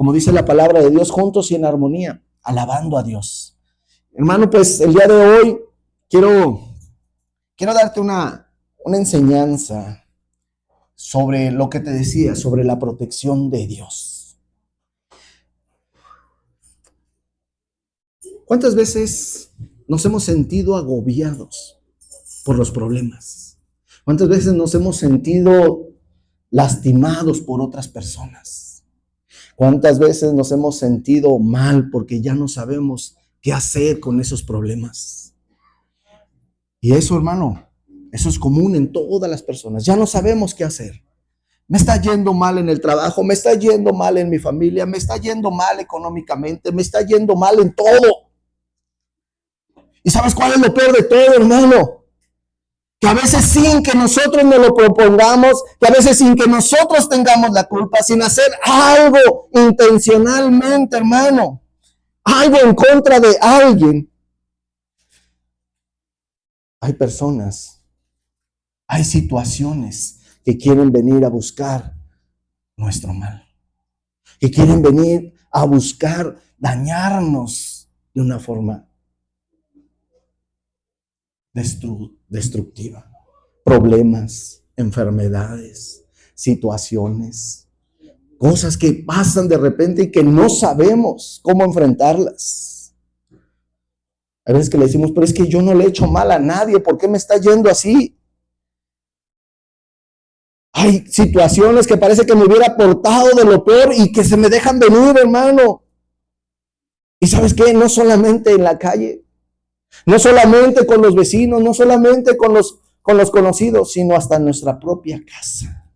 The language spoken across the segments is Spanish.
como dice la palabra de Dios, juntos y en armonía, alabando a Dios. Hermano, pues el día de hoy quiero darte una enseñanza sobre lo que te decía, sobre la protección de Dios. ¿Cuántas veces nos hemos sentido agobiados por los problemas? ¿Cuántas veces nos hemos sentido lastimados por otras personas? ¿Cuántas veces nos hemos sentido mal porque ya no sabemos qué hacer con esos problemas? Y eso, hermano, eso es común en todas las personas. Ya no sabemos qué hacer. Me está yendo mal en el trabajo, me está yendo mal en mi familia, me está yendo mal económicamente, me está yendo mal en todo. ¿Y sabes cuál es lo peor de todo, hermano? Que a veces sin que nosotros nos lo propongamos, que a veces sin que nosotros tengamos la culpa, sin hacer algo intencionalmente, hermano, algo en contra de alguien, hay personas, hay situaciones que quieren venir a buscar nuestro mal, que quieren venir a buscar dañarnos de una forma destructiva. Problemas, enfermedades, situaciones, cosas que pasan de repente y que no sabemos cómo enfrentarlas. A veces que le decimos, pero es que yo no le he hecho mal a nadie, ¿por qué me está yendo así? Hay situaciones que parece que me hubiera portado de lo peor y que se me dejan venir, hermano. ¿Y sabes qué? No solamente en la calle, no solamente con los vecinos, no solamente con los conocidos, sino hasta en nuestra propia casa,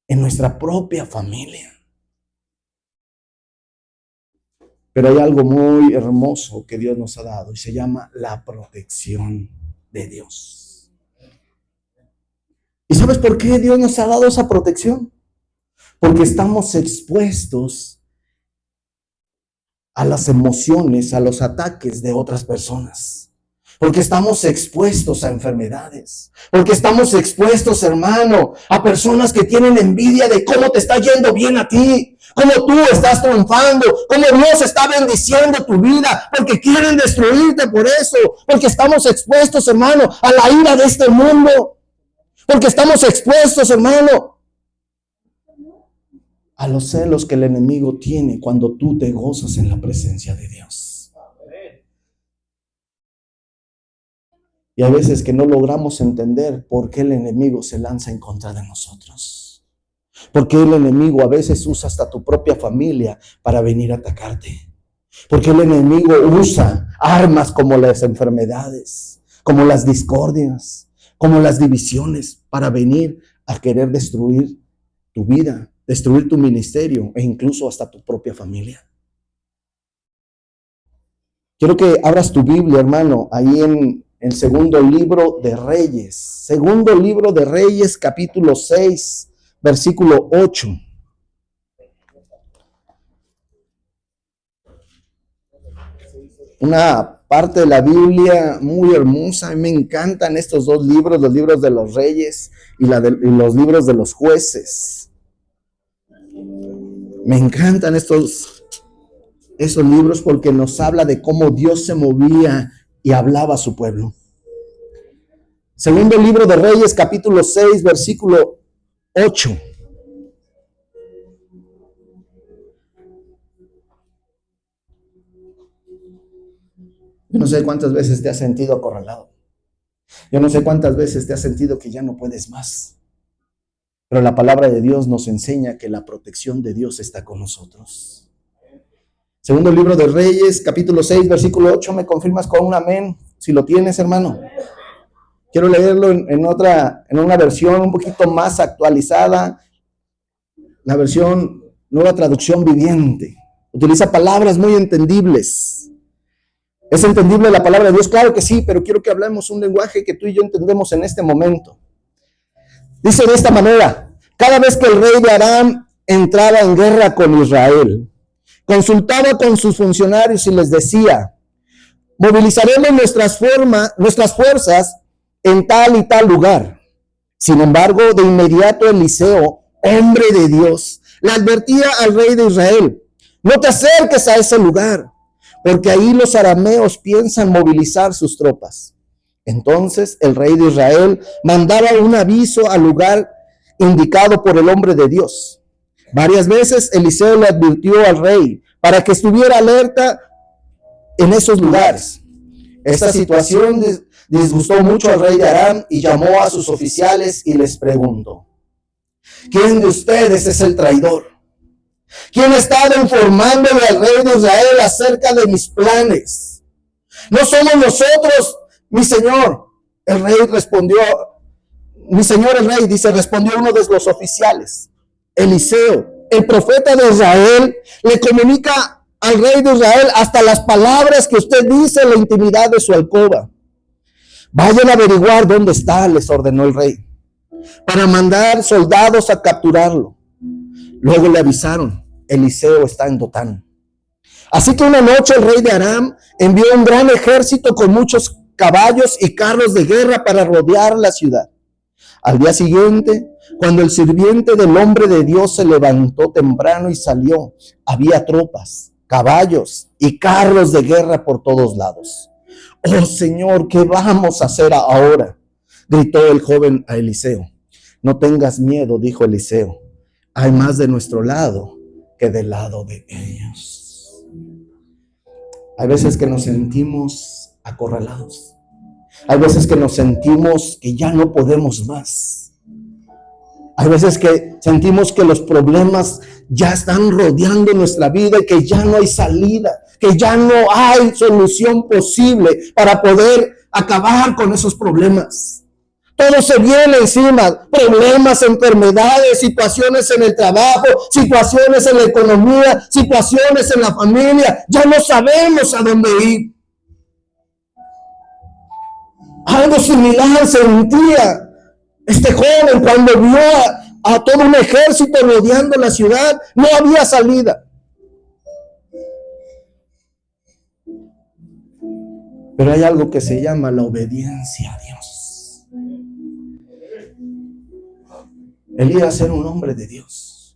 en nuestra propia familia. Pero hay algo muy hermoso que Dios nos ha dado y se llama la protección de Dios. ¿Y sabes por qué Dios nos ha dado esa protección? Porque estamos expuestos a las emociones, a los ataques de otras personas. Porque estamos expuestos a enfermedades. Porque estamos expuestos, hermano, a personas que tienen envidia de cómo te está yendo bien a ti. Cómo tú estás triunfando. Cómo Dios está bendiciendo tu vida. Porque quieren destruirte por eso. Porque estamos expuestos, hermano, a la ira de este mundo. Porque estamos expuestos, hermano, a los celos que el enemigo tiene cuando tú te gozas en la presencia de Dios. Y a veces que no logramos entender por qué el enemigo se lanza en contra de nosotros. Por qué el enemigo a veces usa hasta tu propia familia para venir a atacarte. Por qué el enemigo usa armas como las enfermedades, como las discordias, como las divisiones para venir a querer destruir tu vida, destruir tu ministerio e incluso hasta tu propia familia. Quiero que abras tu Biblia, hermano, ahí en el segundo libro de Reyes. Segundo libro de Reyes, capítulo 6, versículo 8. Una parte de la Biblia muy hermosa. A mí me encantan estos dos libros, los libros de los Reyes y los libros de los Jueces. Me encantan esos libros porque nos habla de cómo Dios se movía y hablaba a su pueblo. Segundo libro de Reyes, capítulo 6, versículo 8. Yo no sé cuántas veces te has sentido acorralado. Yo no sé cuántas veces te has sentido que ya no puedes más. Pero la palabra de Dios nos enseña que la protección de Dios está con nosotros. Segundo libro de Reyes, capítulo 6, versículo 8. ¿Me confirmas con un amén? Si lo tienes, hermano. Quiero leerlo en una versión un poquito más actualizada. La versión Nueva Traducción Viviente. Utiliza palabras muy entendibles. ¿Es entendible la palabra de Dios? Claro que sí, pero quiero que hablemos un lenguaje que tú y yo entendemos en este momento. Dice de esta manera: cada vez que el rey de Aram entraba en guerra con Israel, consultaba con sus funcionarios y les decía: movilizaremos nuestras fuerzas en tal y tal lugar. Sin embargo, de inmediato Eliseo, hombre de Dios, le advertía al rey de Israel: no te acerques a ese lugar, porque ahí los arameos piensan movilizar sus tropas. Entonces el rey de Israel mandaba un aviso al lugar indicado por el hombre de Dios. Varias veces Eliseo le advirtió al rey para que estuviera alerta en esos lugares. Esta situación disgustó mucho al rey de Aram y llamó a sus oficiales y les preguntó: ¿quién de ustedes es el traidor? ¿Quién ha estado informándole al rey de Israel acerca de mis planes? ¿No somos nosotros, mi señor? El rey respondió, mi señor el rey, respondió uno de los oficiales. Eliseo, el profeta de Israel, le comunica al rey de Israel hasta las palabras que usted dice en la intimidad de su alcoba. Vayan a averiguar dónde está, les ordenó el rey, para mandar soldados a capturarlo. Luego le avisaron: Eliseo está en Dotán. Así que una noche el rey de Aram envió un gran ejército con muchos caballos y carros de guerra para rodear la ciudad. Al día siguiente, cuando el sirviente del hombre de Dios se levantó temprano y salió, había tropas, caballos y carros de guerra por todos lados. Oh Señor, ¿qué vamos a hacer ahora?, gritó el joven a Eliseo. No tengas miedo, dijo Eliseo. Hay más de nuestro lado que del lado de ellos. Hay veces que nos sentimos acorralados. Hay veces que nos sentimos que ya no podemos más. Hay veces que sentimos que los problemas ya están rodeando nuestra vida y que ya no hay salida, que ya no hay solución posible para poder acabar con esos problemas. Todo se viene encima: problemas, enfermedades, situaciones en el trabajo, situaciones en la economía, situaciones en la familia. Ya no sabemos a dónde ir. Algo similar sentía este joven cuando vio a todo un ejército rodeando la ciudad. No había salida. Pero hay algo que se llama la obediencia a Dios. Elías era un hombre de Dios,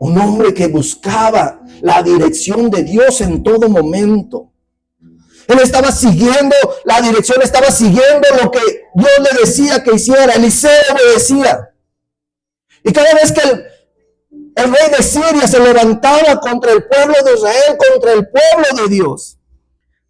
un hombre que buscaba la dirección de Dios en todo momento. Él estaba siguiendo la dirección, estaba siguiendo lo que Dios le decía que hiciera. Eliseo obedecía. Y cada vez que el rey de Siria se levantaba contra el pueblo de Israel, contra el pueblo de Dios,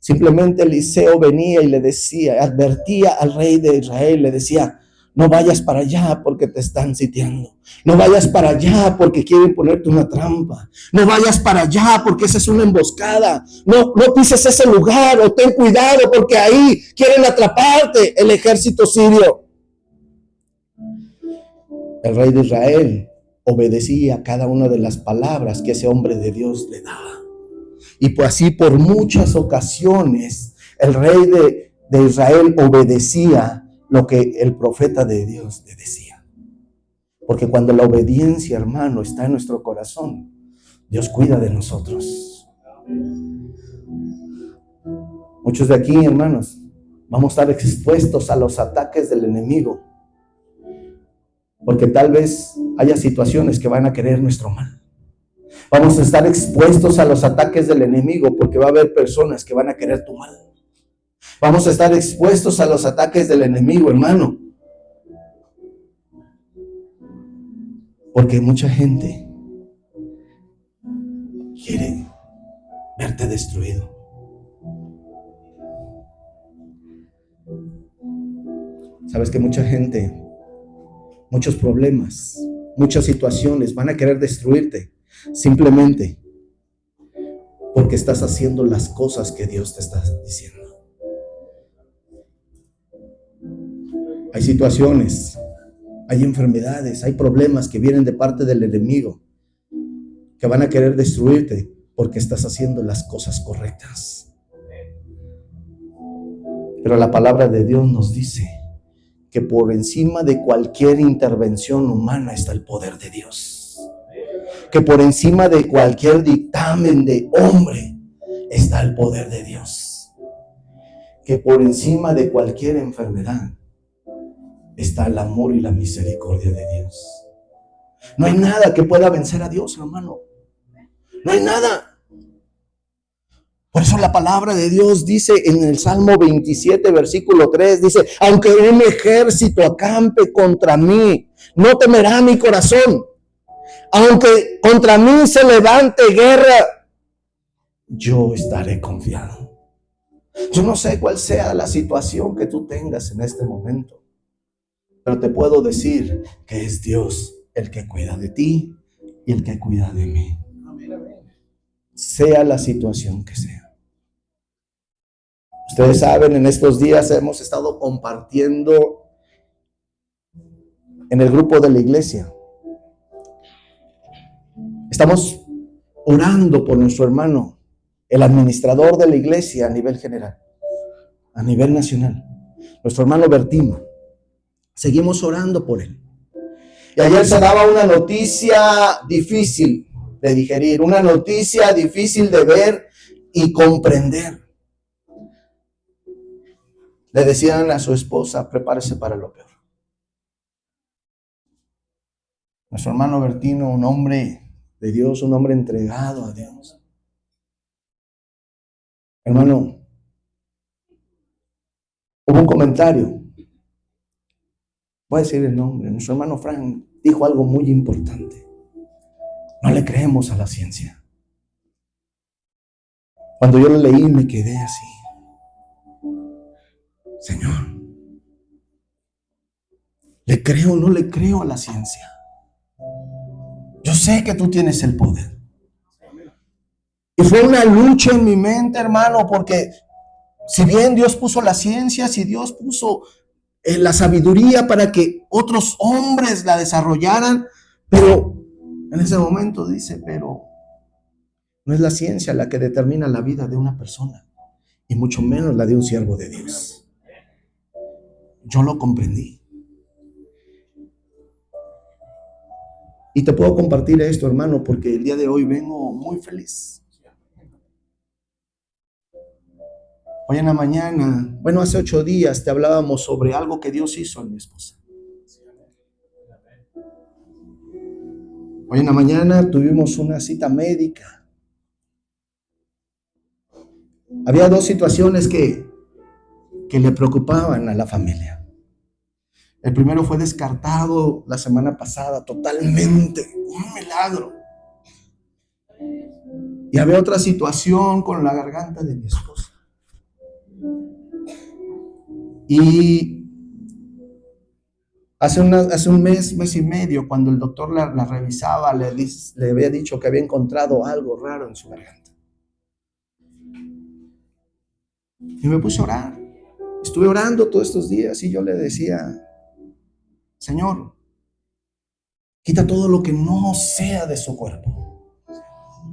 simplemente Eliseo venía y le decía, advertía al rey de Israel, le decía: no vayas para allá porque te están sitiando. No vayas para allá porque quieren ponerte una trampa. No vayas para allá porque esa es una emboscada. No pises ese lugar, o ten cuidado porque ahí quieren atraparte el ejército sirio. El rey de Israel obedecía cada una de las palabras que ese hombre de Dios le daba. Y pues así por muchas ocasiones el rey de Israel obedecía lo que el profeta de Dios le decía. Porque cuando la obediencia, hermano, está en nuestro corazón, Dios cuida de nosotros. Muchos de aquí, hermanos, vamos a estar expuestos a los ataques del enemigo. Porque tal vez haya situaciones que van a querer nuestro mal. Vamos a estar expuestos a los ataques del enemigo porque va a haber personas que van a querer tu mal. Vamos a estar expuestos a los ataques del enemigo, hermano. Porque mucha gente quiere verte destruido. Sabes que mucha gente, muchos problemas, muchas situaciones van a querer destruirte simplemente porque estás haciendo las cosas que Dios te está diciendo. Hay situaciones, hay enfermedades, hay problemas que vienen de parte del enemigo que van a querer destruirte porque estás haciendo las cosas correctas. Pero la palabra de Dios nos dice que por encima de cualquier intervención humana está el poder de Dios. Que por encima de cualquier dictamen de hombre está el poder de Dios. Que por encima de cualquier enfermedad está el amor y la misericordia de Dios. No hay nada que pueda vencer a Dios, hermano. No hay nada. Por eso la palabra de Dios dice en el Salmo 27, versículo 3, dice, aunque un ejército acampe contra mí, no temerá mi corazón. Aunque contra mí se levante guerra, yo estaré confiado. Yo no sé cuál sea la situación que tú tengas en este momento, pero te puedo decir que es Dios el que cuida de ti y el que cuida de mí. Sea la situación que sea. Ustedes saben, en estos días hemos estado compartiendo en el grupo de la iglesia. Estamos orando por nuestro hermano, el administrador de la iglesia a nivel general, a nivel nacional, nuestro hermano Bertino. Seguimos orando por él. Y ayer se daba una noticia difícil de digerir, una noticia difícil de ver y comprender. Le decían a su esposa, prepárese para lo peor. Nuestro hermano Bertino, un hombre de Dios, un hombre entregado a Dios. Hermano, hubo un comentario. Voy a decir el nombre. Nuestro hermano Frank dijo algo muy importante. No le creemos a la ciencia. Cuando yo lo leí me quedé así. Señor, ¿le creo o no le creo a la ciencia? Yo sé que tú tienes el poder. Y fue una lucha en mi mente, hermano, porque si bien Dios puso la ciencia, si Dios puso la sabiduría para que otros hombres la desarrollaran, pero en ese momento dice, pero no es la ciencia la que determina la vida de una persona, y mucho menos la de un siervo de Dios. Yo lo comprendí. Y te puedo compartir esto, hermano, porque el día de hoy vengo muy feliz. Hoy en la mañana, bueno, hace 8 días te hablábamos sobre algo que Dios hizo en mi esposa. Hoy en la mañana tuvimos una cita médica. Había 2 situaciones que le preocupaban a la familia. El primero fue descartado la semana pasada totalmente, un milagro. Y había otra situación con la garganta de mi esposa. Y hace un mes y medio, cuando el doctor la revisaba, le había dicho que había encontrado algo raro en su garganta. Y me puse a orar. Estuve orando todos estos días y yo le decía, Señor, quita todo lo que no sea de su cuerpo.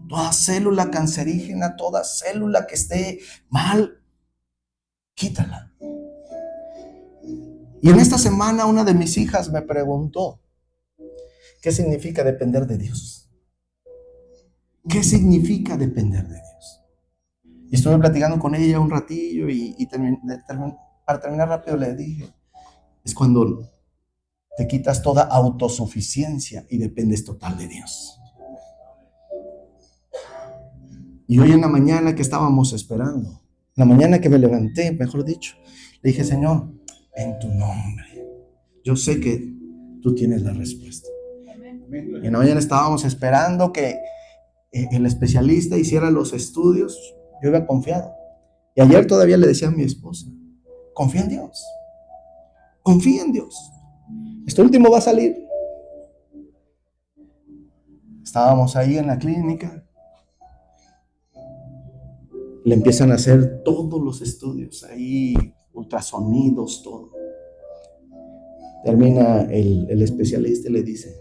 Toda célula cancerígena, toda célula que esté mal, quítala. Y en esta semana una de mis hijas me preguntó, ¿qué significa depender de Dios? ¿Qué significa depender de Dios? Y estuve platicando con ella un ratillo y para terminar rápido le dije, es cuando te quitas toda autosuficiencia y dependes total de Dios. Y hoy en la mañana que estábamos esperando, la mañana que me levanté, mejor dicho, le dije, Señor, en tu nombre, yo sé que tú tienes la respuesta. Y en la mañana estábamos esperando que el especialista hiciera los estudios. Yo iba confiado. Y ayer todavía le decía a mi esposa, confía en Dios. Confía en Dios. Esto último va a salir. Estábamos ahí en la clínica. Le empiezan a hacer todos los estudios ahí, ultrasonidos, todo. Termina el especialista y le dice,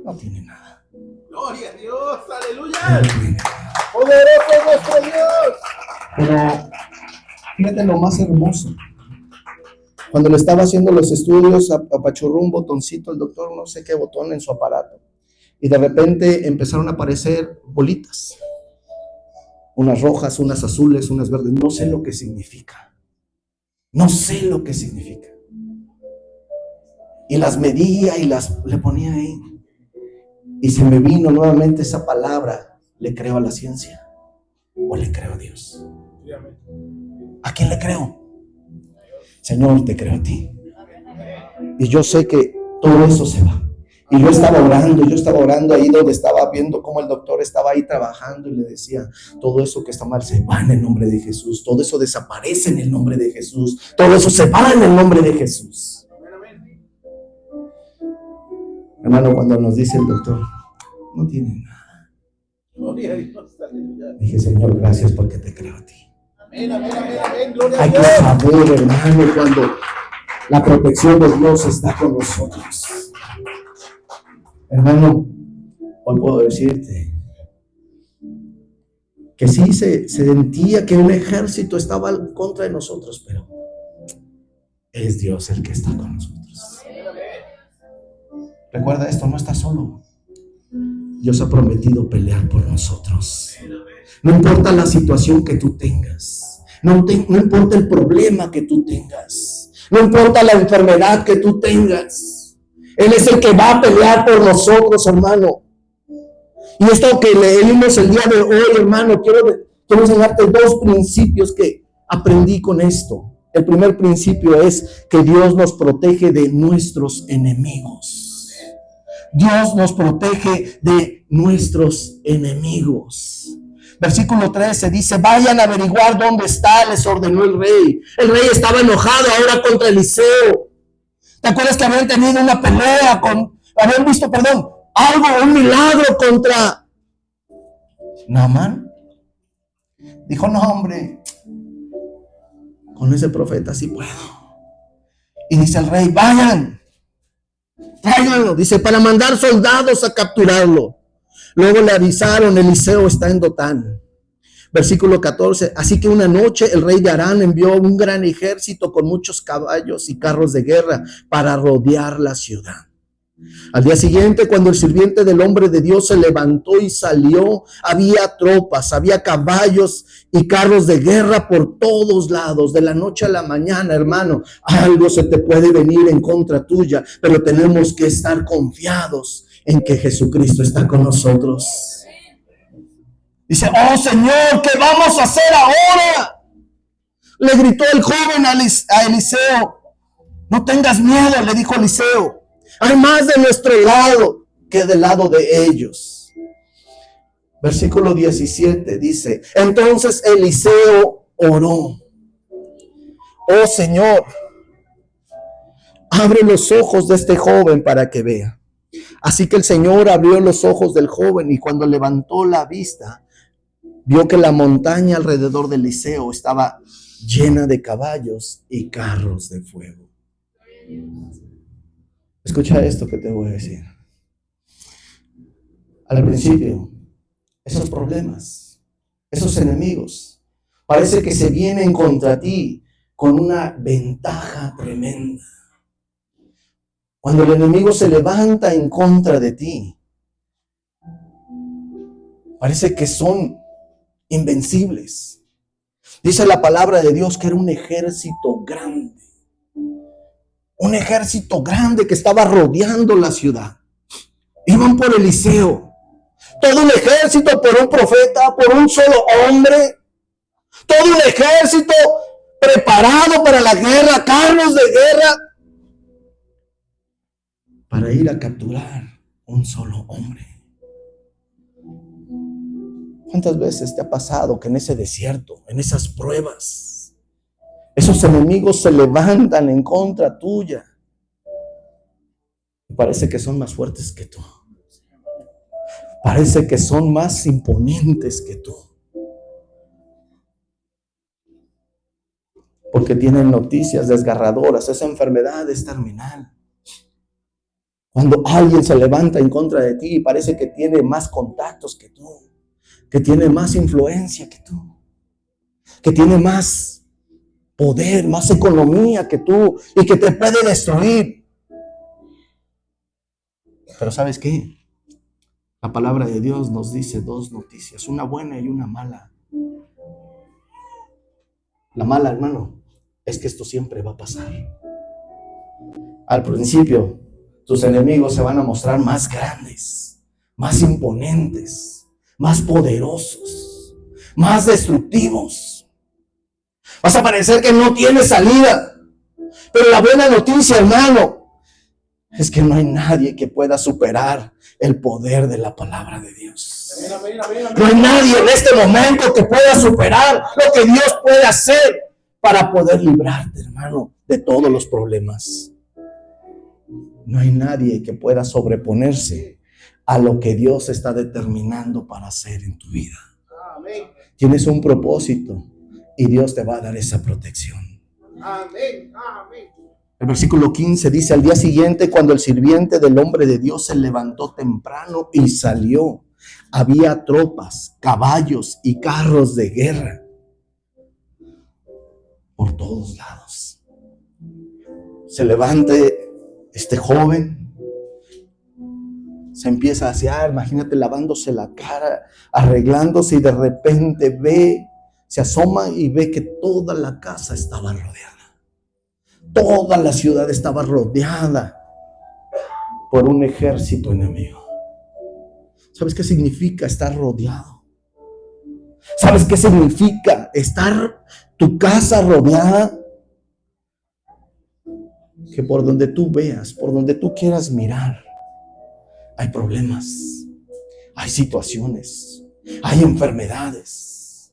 no tiene nada. Gloria a Dios, aleluya. No tiene nada. Poderoso es nuestro Dios. Pero fíjate lo más hermoso. Cuando le estaba haciendo los estudios, apachurró un botoncito el doctor, no sé qué botón en su aparato. Y de repente empezaron a aparecer bolitas. Unas rojas, unas azules, unas verdes. No sé lo que significa. No sé lo que significa. Y las medía y le ponía ahí. Y se me vino nuevamente esa palabra: ¿le creo a la ciencia o le creo a Dios? ¿A quién le creo? Señor, te creo a ti. Y yo sé que todo eso se va. Y yo estaba orando ahí donde estaba viendo cómo el doctor estaba ahí trabajando, y le decía: todo eso que está mal se va en el nombre de Jesús, todo eso desaparece en el nombre de Jesús, todo eso se va en el nombre de Jesús. Hermano, cuando nos dice el doctor: no tiene nada, dije: Señor, gracias porque te creo a ti. Amén, amén, amén, amén. Gloria a Hay que Dios. saber, hermano, cuando la protección de Dios está con nosotros. Hermano, hoy puedo decirte que sí se sentía que un ejército estaba en contra de nosotros, pero es Dios el que está con nosotros. Recuerda esto: no estás solo. Dios ha prometido pelear por nosotros. No importa la situación que tú tengas, no importa el problema que tú tengas, no importa la enfermedad que tú tengas, Él es el que va a pelear por nosotros, hermano. Y esto que leímos el día de hoy, hermano, quiero enseñarte dos principios que aprendí con esto. El primer principio es que Dios nos protege de nuestros enemigos. Dios nos protege de nuestros enemigos. Versículo 13 dice: vayan a averiguar dónde está, les ordenó el rey. El rey estaba enojado ahora contra Eliseo. ¿Te acuerdas que habían tenido una pelea habían visto, un milagro contra Naamán? Dijo: no, hombre, con ese profeta sí puedo. Y dice el rey: vayan, tráiganlo, dice, para mandar soldados a capturarlo. Luego le avisaron: Eliseo está en Dotán. Versículo 14: así que una noche el rey de Aram envió un gran ejército con muchos caballos y carros de guerra para rodear la ciudad. Al día siguiente, cuando el sirviente del hombre de Dios se levantó y salió, había tropas, había caballos y carros de guerra por todos lados. De la noche a la mañana, hermano, algo se te puede venir en contra tuya, pero tenemos que estar confiados en que Jesucristo está con nosotros. Dice: oh Señor, ¿qué vamos a hacer ahora? Le gritó el joven a Eliseo. No tengas miedo, le dijo Eliseo. Hay más de nuestro lado que del lado de ellos. Versículo 17 dice: entonces Eliseo oró: oh Señor, abre los ojos de este joven para que vea. Así que el Señor abrió los ojos del joven, y cuando levantó la vista, vio que la montaña alrededor de Eliseo estaba llena de caballos y carros de fuego. Escucha esto que te voy a decir. Al principio, esos problemas, esos enemigos, parece que se vienen contra ti con una ventaja tremenda. Cuando el enemigo se levanta en contra de ti, parece que son invencibles. Dice la palabra de Dios que era un ejército grande. Un ejército grande que estaba rodeando la ciudad. Iban por Eliseo. Todo un ejército por un profeta, por un solo hombre. Todo un ejército preparado para la guerra, carros de guerra, para ir a capturar un solo hombre. ¿Cuántas veces te ha pasado que en ese desierto, en esas pruebas, esos enemigos se levantan en contra tuya? Parece que son más fuertes que tú. Parece que son más imponentes que tú. Porque tienen noticias desgarradoras. Esa enfermedad es terminal. Cuando alguien se levanta en contra de ti, parece que tiene más contactos que tú, que tiene más influencia que tú, que tiene más poder, más economía que tú, y que te puede destruir. Pero ¿sabes qué? La palabra de Dios nos dice dos noticias, una buena y una mala. La mala, hermano, es que esto siempre va a pasar. Al principio, tus enemigos se van a mostrar más grandes, más imponentes, más poderosos, más destructivos. Vas a parecer que no tienes salida. Pero la buena noticia, hermano, es que no hay nadie que pueda superar el poder de la palabra de Dios. No hay nadie en este momento que pueda superar lo que Dios puede hacer para poder librarte, hermano, de todos los problemas. No hay nadie que pueda sobreponerse a lo que Dios está determinando para hacer en tu vida. Tienes un propósito y Dios te va a dar esa protección. Amén. Amén. El versículo 15 dice: al día siguiente, cuando el sirviente del hombre de Dios se levantó temprano y salió, había tropas, caballos y carros de guerra por todos lados. Se levanta este joven, se empieza a asear, imagínate, lavándose la cara, arreglándose, y de repente se asoma y ve que toda la casa estaba rodeada. Toda la ciudad estaba rodeada por un ejército enemigo. ¿Sabes qué significa estar rodeado? ¿Sabes qué significa estar tu casa rodeada? Que por donde tú veas, por donde tú quieras mirar, hay problemas, hay situaciones, hay enfermedades.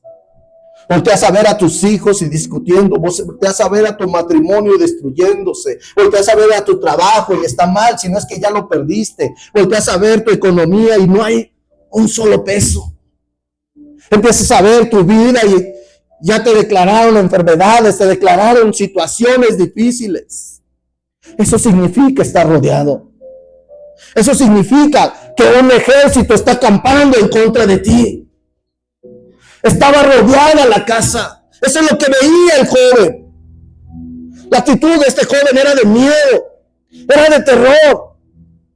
Volteas a ver a tus hijos y discutiendo, volteas a ver a tu matrimonio destruyéndose, volteas a ver a tu trabajo y está mal, si no es que ya lo perdiste, volteas a ver tu economía y no hay un solo peso. Empiezas a ver tu vida y ya te declararon enfermedades, te declararon situaciones difíciles. Eso significa estar rodeado. Eso significa que un ejército está acampando en contra de ti. Estaba rodeada la casa. Eso es lo que veía el joven. La actitud de este joven era de miedo, era de terror,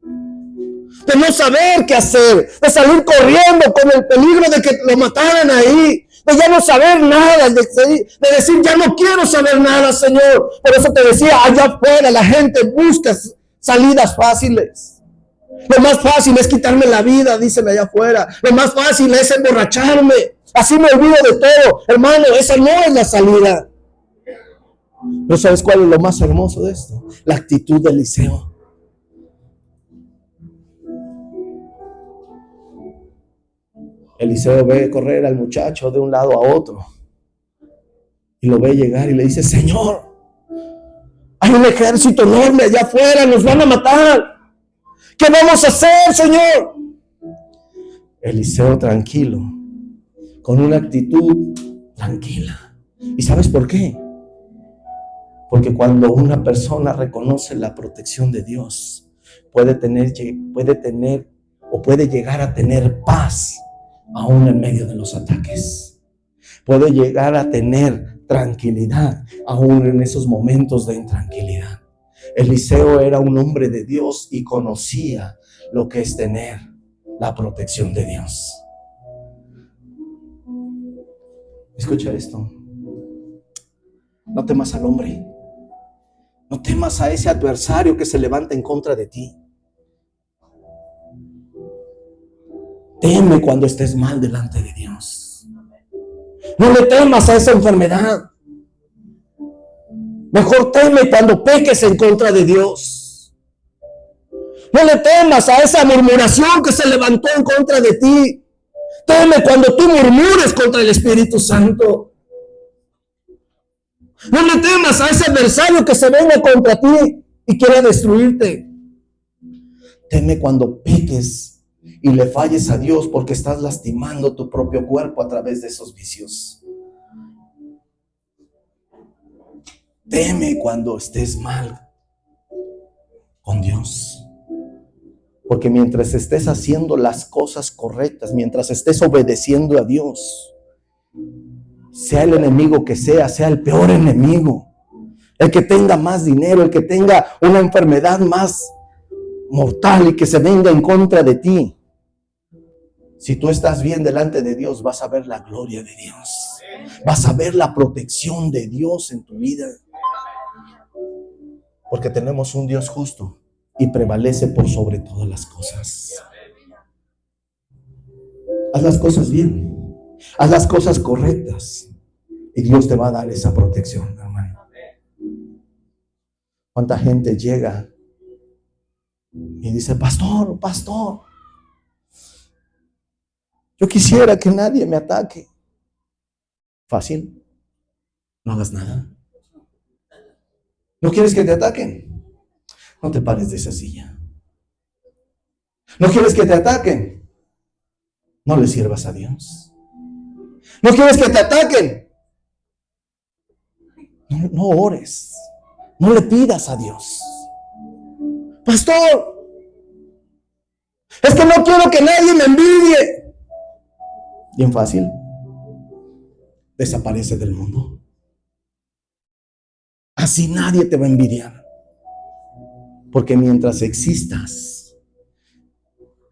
de no saber qué hacer, de salir corriendo con el peligro de que lo mataran ahí, de ya no saber nada, de decir ya no quiero saber nada, Señor. Por eso te decía, allá afuera la gente busca salidas fáciles. Lo más fácil es quitarme la vida, dicen allá afuera. Lo más fácil es emborracharme. Así me olvido de todo. Hermano, esa no es la salida. Pero ¿sabes cuál es lo más hermoso de esto? La actitud de Eliseo. Eliseo ve correr al muchacho de un lado a otro y lo ve llegar y le dice: Señor, hay un ejército enorme allá afuera, nos van a matar. ¿Qué vamos a hacer, Señor? Eliseo tranquilo, con una actitud tranquila. ¿Y sabes por qué? Porque cuando una persona reconoce la protección de Dios, puede llegar a tener paz aún en medio de los ataques. Puede llegar a tener tranquilidad aún en esos momentos de intranquilidad. Eliseo era un hombre de Dios y conocía lo que es tener la protección de Dios. Escucha esto. No temas al hombre. No temas a ese adversario que se levanta en contra de ti. Teme cuando estés mal delante de Dios. No le temas a esa enfermedad. Mejor teme cuando peques en contra de Dios. No le temas a esa murmuración que se levantó en contra de ti. Teme cuando tú murmures contra el Espíritu Santo. No le temas a ese adversario que se venga contra ti y quiera destruirte. Teme cuando peques y le falles a Dios porque estás lastimando tu propio cuerpo a través de esos vicios. Teme cuando estés mal con Dios. Porque mientras estés haciendo las cosas correctas, mientras estés obedeciendo a Dios, sea el enemigo que sea el peor enemigo, el que tenga más dinero, el que tenga una enfermedad más mortal y que se venga en contra de ti, si tú estás bien delante de Dios, vas a ver la gloria de Dios, vas a ver la protección de Dios en tu vida, porque tenemos un Dios justo y prevalece por sobre todas las cosas. Haz las cosas bien. Haz las cosas correctas. Y Dios te va a dar esa protección, hermano. ¿Cuánta gente llega y dice, pastor, pastor, yo quisiera que nadie me ataque? Fácil. No hagas nada. ¿No quieres que te ataquen? No te pares de esa silla. ¿No quieres que te ataquen? No le sirvas a Dios. ¿No quieres que te ataquen? No ores. No le pidas a Dios. Pastor, es que no quiero que nadie me envidie. Bien fácil. Desaparece del mundo. Así nadie te va a envidiar. Porque mientras existas,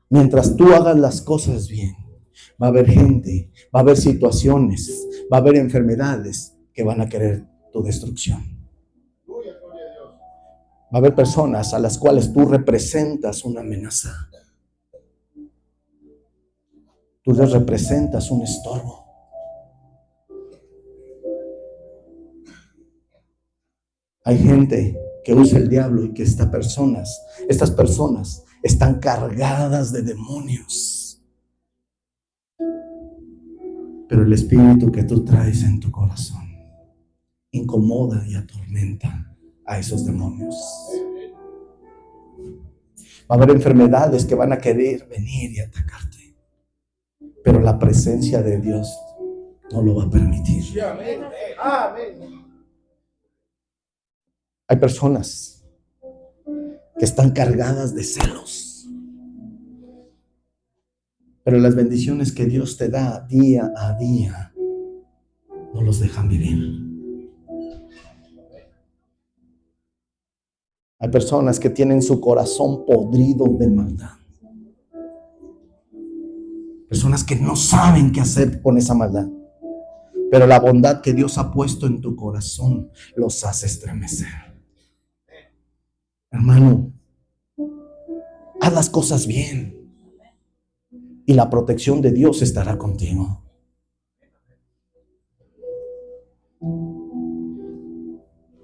mientras tú hagas las cosas bien, va a haber gente, va a haber situaciones, va a haber enfermedades que van a querer tu destrucción. Va a haber personas a las cuales tú representas una amenaza. Tú les representas un estorbo. Hay gente que usa el diablo y que estas personas están cargadas de demonios. Pero el espíritu que tú traes en tu corazón incomoda y atormenta a esos demonios. Va a haber enfermedades que van a querer venir y atacarte, pero la presencia de Dios no lo va a permitir. Amén. Hay personas que están cargadas de celos, pero las bendiciones que Dios te da día a día no los dejan vivir. Hay personas que tienen su corazón podrido de maldad. Personas que no saben qué hacer con esa maldad. Pero la bondad que Dios ha puesto en tu corazón los hace estremecer. Hermano, haz las cosas bien y la protección de Dios estará contigo.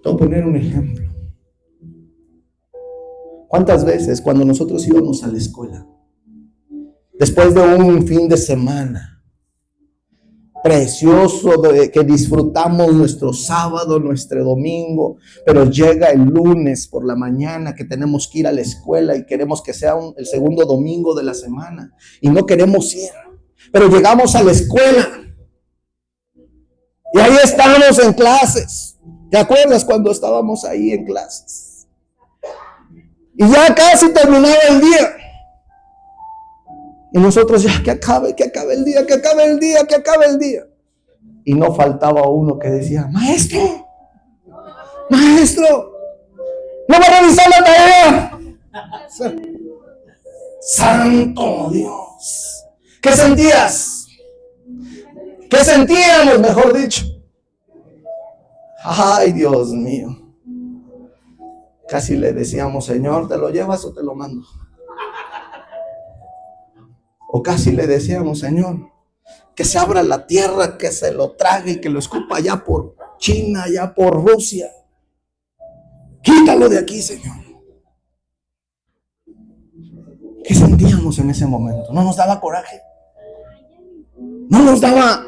Te voy a poner un ejemplo. ¿Cuántas veces cuando nosotros íbamos a la escuela, después de un fin de semana precioso que disfrutamos nuestro sábado, nuestro domingo, pero llega el lunes por la mañana que tenemos que ir a la escuela y queremos que sea el segundo domingo de la semana y no queremos ir, pero llegamos a la escuela y ahí estamos en clases? ¿Te acuerdas cuando estábamos ahí en clases? Y ya casi terminaba el día. Y nosotros ya que acabe el día, que acabe el día, que acabe el día. Y no faltaba uno que decía, maestro, no va a revisar la tarea. Santo Dios. ¿Qué sentías? ¿Qué sentíamos, mejor dicho? Ay, Dios mío. Casi le decíamos, Señor, ¿te lo llevas o te lo mando? O casi le decíamos, Señor, que se abra la tierra, que se lo trague y que lo escupa allá por China, allá por Rusia. Quítalo de aquí, Señor. ¿Qué sentíamos en ese momento? ¿No nos daba coraje? ¿No nos daba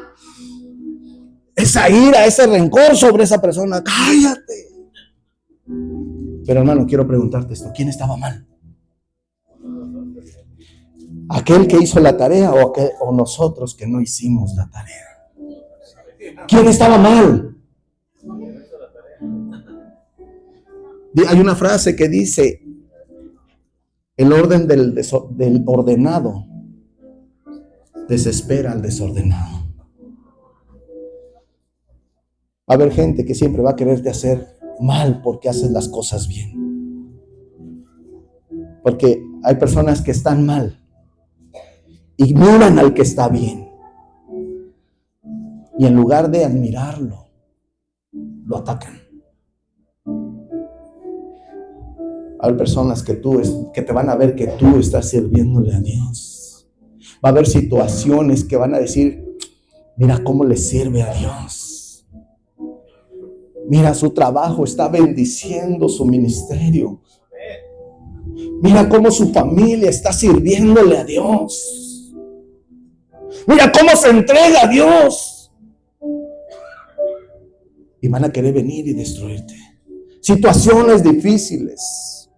esa ira, ese rencor sobre esa persona? ¡Cállate! Pero hermano, quiero preguntarte esto. ¿Quién estaba mal? ¿Aquel que hizo la tarea o nosotros que no hicimos la tarea? ¿Quién estaba mal? Hay una frase que dice, el orden del ordenado desespera al desordenado. Va a haber gente que siempre va a quererte hacer mal porque haces las cosas bien. Porque hay personas que están mal, ignoran al que está bien, y en lugar de admirarlo, lo atacan. Hay personas que te van a ver que tú estás sirviéndole a Dios, Va a haber situaciones que van a decir, mira cómo le sirve a Dios. Mira, su trabajo está bendiciendo su ministerio. Mira cómo su familia está sirviéndole a Dios. Mira cómo se entrega a Dios. Y van a querer venir y destruirte. Situaciones difíciles.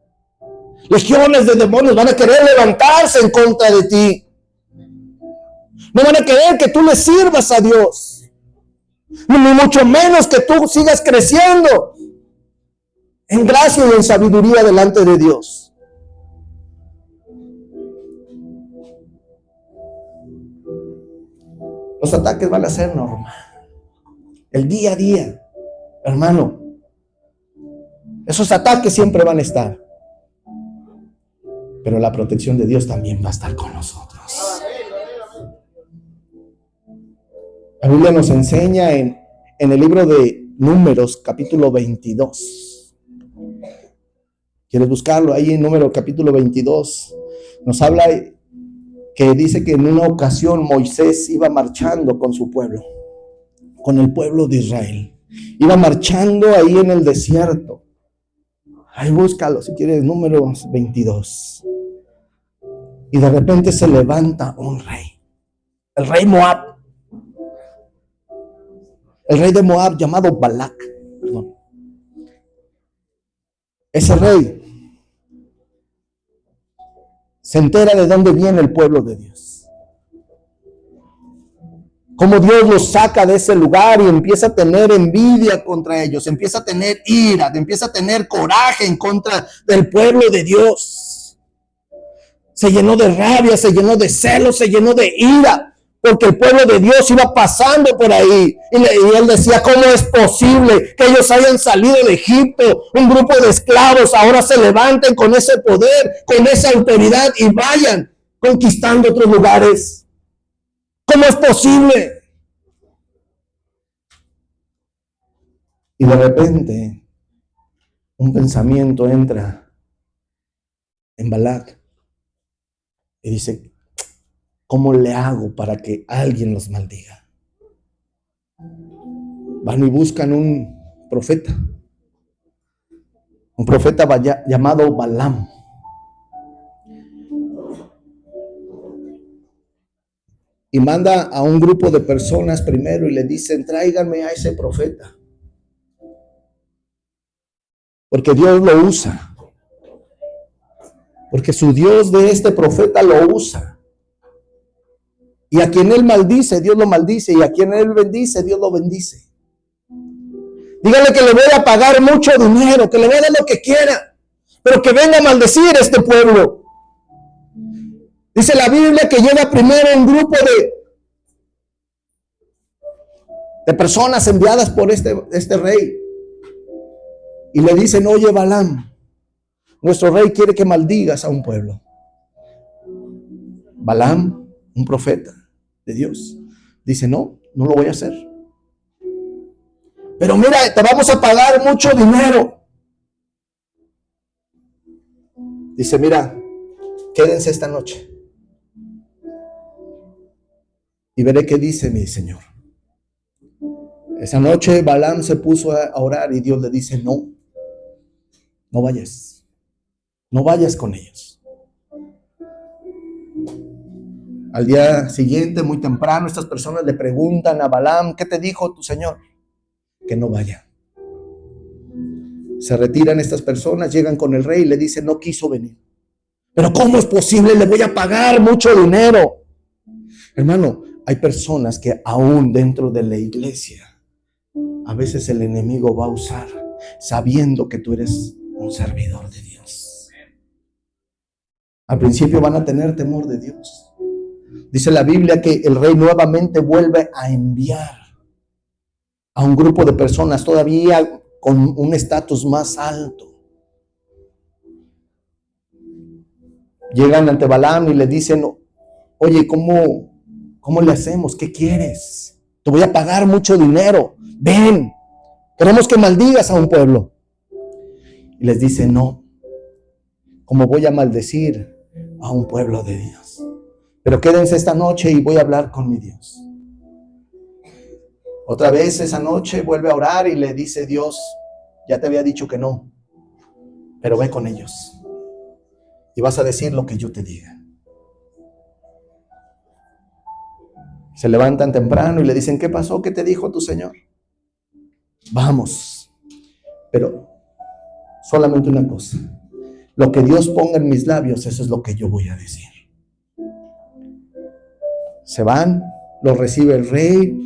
Legiones de demonios van a querer levantarse en contra de ti. No van a querer que tú le sirvas a Dios. Ni mucho menos que tú sigas creciendo en gracia y en sabiduría delante de Dios. Los ataques van a ser normal. El día a día, hermano. Esos ataques siempre van a estar. Pero la protección de Dios también va a estar con nosotros. La Biblia nos enseña en el libro de Números, capítulo 22. ¿Quieres buscarlo? Ahí en Números, capítulo 22. Nos habla que dice que en una ocasión Moisés iba marchando con su pueblo, con el pueblo de Israel. Iba marchando ahí en el desierto. Ahí búscalo si quieres, Números 22. Y de repente se levanta un rey, el rey Moab, el rey de Moab llamado Balac. Perdón. Ese rey se entera de dónde viene el pueblo de Dios. Cómo Dios los saca de ese lugar y empieza a tener envidia contra ellos, empieza a tener ira, empieza a tener coraje en contra del pueblo de Dios. Se llenó de rabia, se llenó de celos, se llenó de ira, porque el pueblo de Dios iba pasando por ahí. Y él decía, ¿cómo es posible que ellos hayan salido de Egipto? Un grupo de esclavos ahora se levanten con ese poder, con esa autoridad y vayan conquistando otros lugares. ¿Cómo es posible? Y de repente un pensamiento entra en Balac y dice, ¿cómo le hago para que alguien los maldiga? Van y buscan un profeta llamado Balaam. Y manda a un grupo de personas primero y le dicen, tráiganme a ese profeta. Porque Dios lo usa. Porque su Dios de este profeta lo usa. Y a quien él maldice, Dios lo maldice. Y a quien él bendice, Dios lo bendice. Dígale que le voy a pagar mucho dinero, que le voy a dar lo que quiera, pero que venga a maldecir a este pueblo. Dice la Biblia que llega primero un grupo de personas enviadas por este rey. Y le dicen, oye Balaam, nuestro rey quiere que maldigas a un pueblo. Balaam, un profeta de Dios, dice, no lo voy a hacer. Pero mira, te vamos a pagar mucho dinero. Dice, mira, quédense esta noche y veré qué dice mi Señor. Esa noche Balaam se puso a orar y Dios le dice, no vayas con ellos. Al día siguiente, muy temprano, estas personas le preguntan a Balaam, ¿qué te dijo tu Señor? Que no vaya. Se retiran estas personas, llegan con el rey y le dicen, no quiso venir. Pero ¿cómo es posible? Le voy a pagar mucho dinero. Hermano, hay personas que aún dentro de la iglesia, a veces el enemigo va a usar, sabiendo que tú eres un servidor de Dios. Al principio van a tener temor de Dios. Dice la Biblia que el rey nuevamente vuelve a enviar a un grupo de personas todavía con un estatus más alto. Llegan ante Balaam y le dicen, oye, ¿cómo le hacemos? ¿Qué quieres? Te voy a pagar mucho dinero. Ven, queremos que maldigas a un pueblo. Y les dice, no, ¿cómo voy a maldecir a un pueblo de Dios? Pero quédense esta noche y voy a hablar con mi Dios. Otra vez esa noche vuelve a orar y le dice Dios, ya te había dicho que no, pero ve con ellos y vas a decir lo que yo te diga. Se levantan temprano y le dicen, ¿qué pasó? ¿Qué te dijo tu Señor? Vamos, pero solamente una cosa, lo que Dios ponga en mis labios, eso es lo que yo voy a decir. Se van, lo recibe el rey,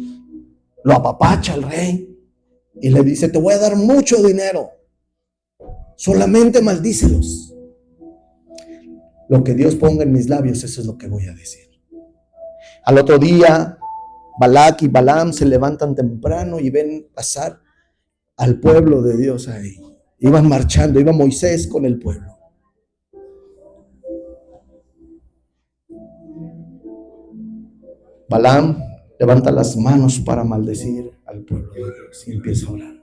lo apapacha el rey y le dice, te voy a dar mucho dinero, solamente maldícelos. Lo que Dios ponga en mis labios, eso es lo que voy a decir. Al otro día, Balac y Balaam se levantan temprano y ven pasar al pueblo de Dios ahí. Iban marchando, iba Moisés con el pueblo. Balaam levanta las manos para maldecir al pueblo de Dios y empieza a orar.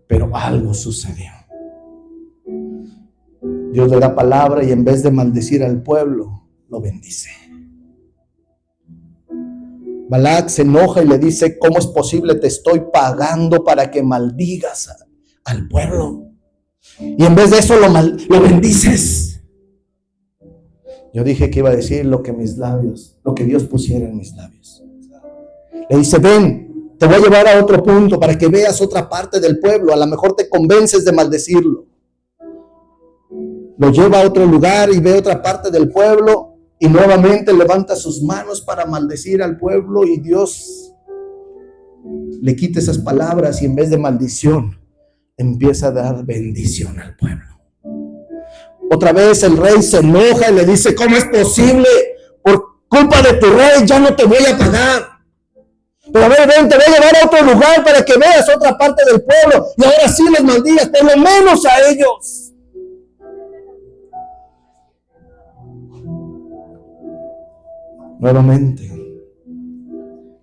Pero algo sucedió. Dios le da palabra y en vez de maldecir al pueblo, lo bendice. Balac se enoja y le dice, ¿cómo es posible? Te estoy pagando para que maldigas al pueblo. Y en vez de eso lo bendices. Yo dije que iba a decir lo que Dios pusiera en mis labios. Le dice, ven, te voy a llevar a otro punto para que veas otra parte del pueblo. A lo mejor te convences de maldecirlo. Lo lleva a otro lugar y ve otra parte del pueblo. Y nuevamente levanta sus manos para maldecir al pueblo y Dios le quita esas palabras y en vez de maldición empieza a dar bendición al pueblo. Otra vez el rey se enoja y le dice, ¿cómo es posible? Por culpa de tu rey ya no te voy a pagar. Pero a ver, ven, te voy a llevar a otro lugar para que veas otra parte del pueblo y ahora sí les maldigas, por lo menos a ellos. Nuevamente,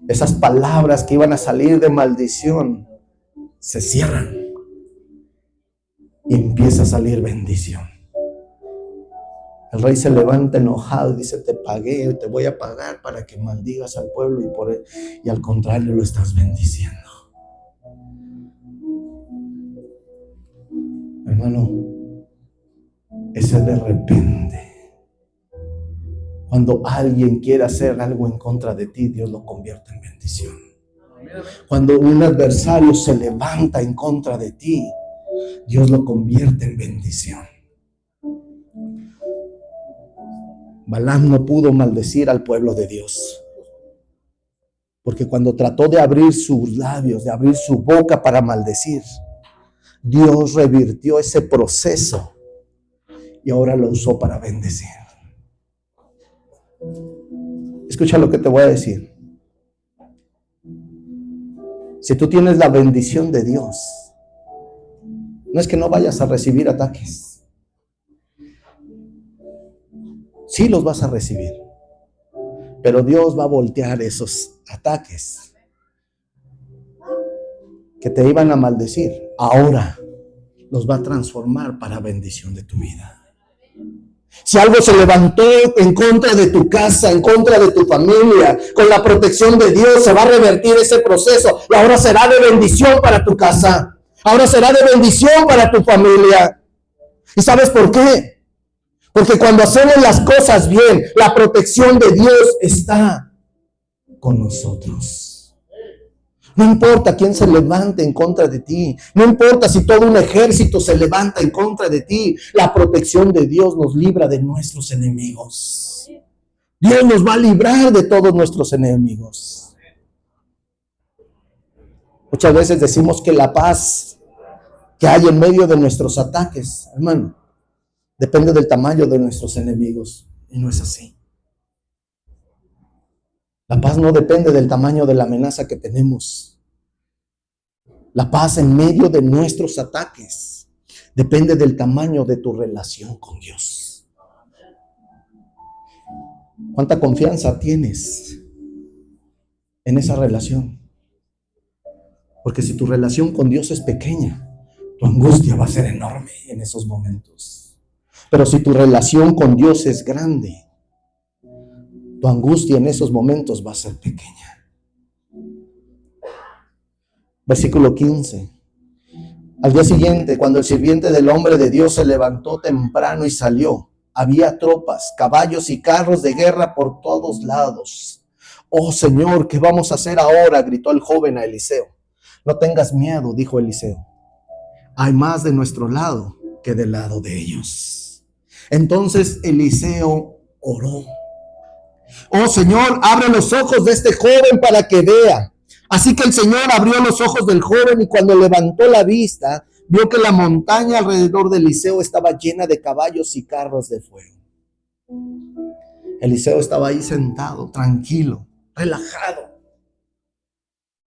esas palabras que iban a salir de maldición se cierran y empieza a salir bendición. El rey se levanta enojado y dice, te pagué, te voy a pagar para que maldigas al pueblo y al contrario lo estás bendiciendo. Hermano, ese de repente. Cuando alguien quiere hacer algo en contra de ti, Dios lo convierte en bendición. Cuando un adversario se levanta en contra de ti, Dios lo convierte en bendición. Balaam no pudo maldecir al pueblo de Dios. Porque cuando trató de abrir sus labios, de abrir su boca para maldecir, Dios revirtió ese proceso y ahora lo usó para bendecir. Escucha lo que te voy a decir. Si tú tienes la bendición de Dios, no es que no vayas a recibir ataques. Sí los vas a recibir, pero Dios va a voltear esos ataques que te iban a maldecir. Ahora los va a transformar para bendición de tu vida. Si algo se levantó en contra de tu casa, en contra de tu familia, con la protección de Dios se va a revertir ese proceso y ahora será de bendición para tu casa. Ahora será de bendición para tu familia. ¿Y sabes por qué? Porque cuando hacemos las cosas bien, la protección de Dios está con nosotros. No importa quién se levante en contra de ti. No importa si todo un ejército se levanta en contra de ti. La protección de Dios nos libra de nuestros enemigos. Dios nos va a librar de todos nuestros enemigos. Muchas veces decimos que la paz que hay en medio de nuestros ataques, hermano, depende del tamaño de nuestros enemigos. Y no es así. La paz no depende del tamaño de la amenaza que tenemos. La paz en medio de nuestros ataques depende del tamaño de tu relación con Dios. ¿Cuánta confianza tienes en esa relación? Porque si tu relación con Dios es pequeña, tu angustia va a ser enorme en esos momentos. Pero si tu relación con Dios es grande, tu angustia en esos momentos va a ser pequeña. Versículo 15. Al día siguiente, cuando el sirviente del hombre de Dios se levantó temprano y salió, había tropas, caballos y carros de guerra por todos lados. Oh Señor, ¿qué vamos a hacer ahora?, gritó el joven a Eliseo. No tengas miedo, dijo Eliseo. Hay más de nuestro lado que del lado de ellos. Entonces Eliseo oró. Oh Señor, abre los ojos de este joven para que vea. Así que el Señor abrió los ojos del joven y cuando levantó la vista, vio que la montaña alrededor de Eliseo estaba llena de caballos y carros de fuego. Eliseo estaba ahí sentado, tranquilo, relajado.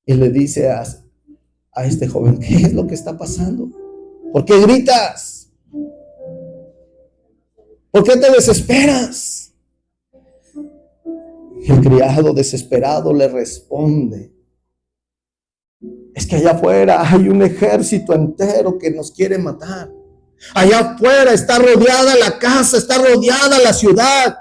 Y le dice a este joven, ¿qué es lo que está pasando? ¿Por qué gritas? ¿Por qué te desesperas? Y el criado desesperado le responde, es que allá afuera hay un ejército entero que nos quiere matar. Allá afuera está rodeada la casa, está rodeada la ciudad.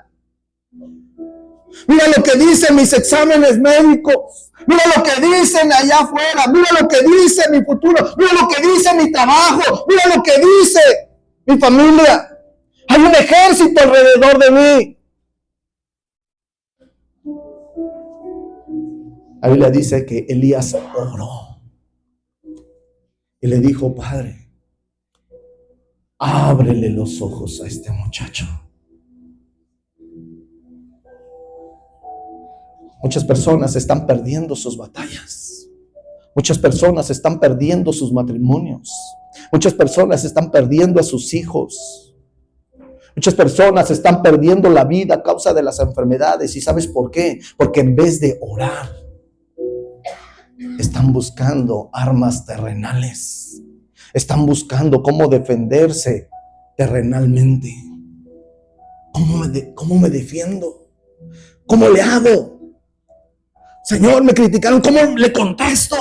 Mira lo que dicen mis exámenes médicos. Mira lo que dicen allá afuera. Mira lo que dice mi futuro. Mira lo que dice mi trabajo. Mira lo que dice mi familia. Hay un ejército alrededor de mí. La Biblia dice que Elías oró y le dijo, Padre, ábrele los ojos a este muchacho. Muchas personas están perdiendo sus batallas. Muchas personas están perdiendo sus matrimonios. Muchas personas están perdiendo a sus hijos. Muchas personas están perdiendo la vida a causa de las enfermedades. ¿Y sabes por qué? Porque en vez de orar, están buscando armas terrenales. Están buscando cómo defenderse terrenalmente. ¿Cómo me defiendo? ¿Cómo le hago? Señor, me criticaron, ¿cómo le contesto?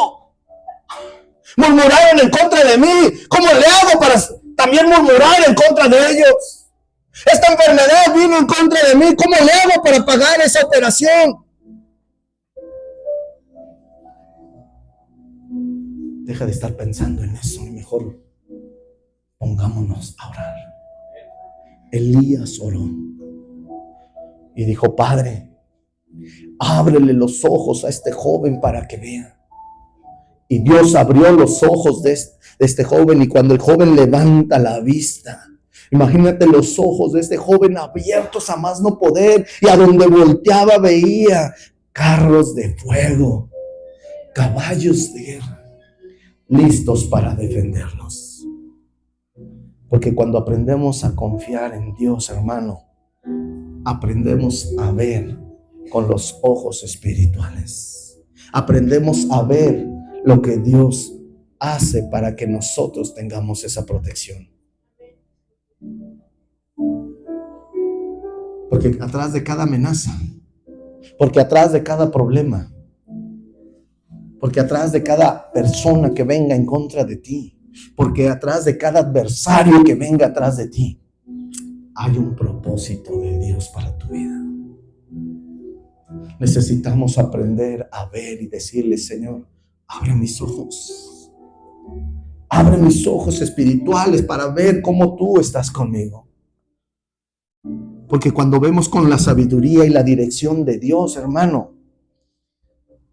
Murmuraron en contra de mí, ¿cómo le hago para también murmurar en contra de ellos? Esta enfermedad vino en contra de mí, ¿cómo le hago para pagar esa operación? Deja de estar pensando en eso y mejor pongámonos a orar. Elías oró y dijo, Padre, ábrele los ojos a este joven para que vea. Y Dios abrió los ojos de este joven, y cuando el joven levanta la vista, imagínate los ojos de este joven abiertos a más no poder, y a donde volteaba veía carros de fuego, caballos de guerra, listos para defenderlos. Porque cuando aprendemos a confiar en Dios, hermano, aprendemos a ver con los ojos espirituales. Aprendemos a ver lo que Dios hace para que nosotros tengamos esa protección. Porque atrás de cada amenaza, porque atrás de cada problema, porque atrás de cada persona que venga en contra de ti, porque atrás de cada adversario que venga atrás de ti, hay un propósito de Dios para tu vida. Necesitamos aprender a ver y decirle, Señor, abre mis ojos. Abre mis ojos espirituales para ver cómo tú estás conmigo. Porque cuando vemos con la sabiduría y la dirección de Dios, hermano,